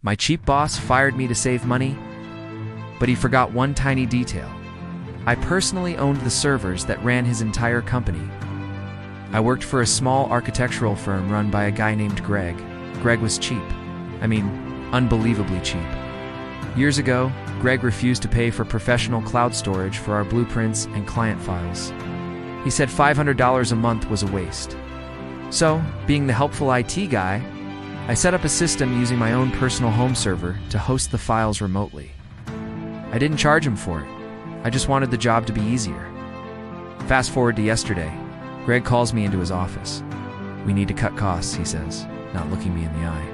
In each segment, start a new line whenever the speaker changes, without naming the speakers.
My cheap boss fired me to save money, but he forgot one tiny detail. I personally owned the servers that ran his entire company. I worked for a small architectural firm run by a guy named Greg. Greg was cheap. I mean, unbelievably cheap. Years ago, Greg refused to pay for professional cloud storage for our blueprints and client files. He said $500 a month was a waste. So, being the helpful IT guy, I set up a system using my own personal home server to host the files remotely. I didn't charge him for it. I just wanted the job to be easier. Fast forward to yesterday. Greg calls me into his office. "We need to cut costs," he says, not looking me in the eye.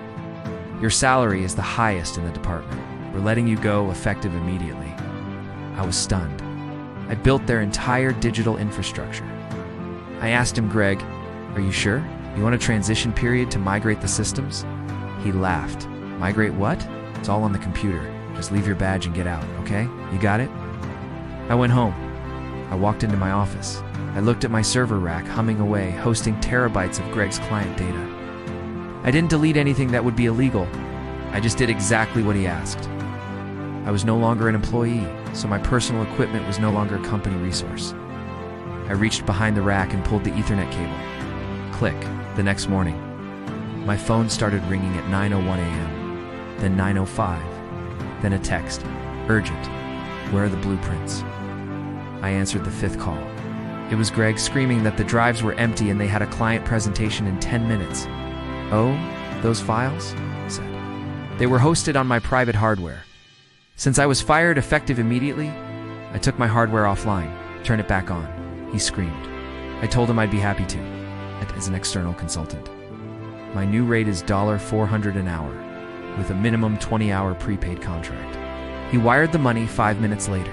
"Your salary is the highest in the department. We're letting you go effective immediately." I was stunned. I built their entire digital infrastructure. I asked him, "Greg, are you sure? You want a transition period to migrate the systems?" He laughed. "Migrate what? It's all on the computer. Just leave your badge and get out, okay? You got it?" I went home. I walked into my office. I looked at my server rack humming away, hosting terabytes of Greg's client data. I didn't delete anything that would be illegal. I just did exactly what he asked. I was no longer an employee, so my personal equipment was no longer a company resource. I reached behind the rack and pulled the Ethernet cable. Click. The next morning, my phone started ringing at 9:01 a.m., then 9:05, then a text. "Urgent. Where are the blueprints?" I answered the fifth call. It was Greg screaming that the drives were empty and they had a client presentation in 10 minutes. "Oh, those files?" I said. "They were hosted on my private hardware. Since I was fired effective immediately, I took my hardware offline, turned it back on." He screamed. I told him I'd be happy to, as an external consultant. My new rate is $400 an hour, with a minimum 20-hour prepaid contract. He wired the money 5 minutes later.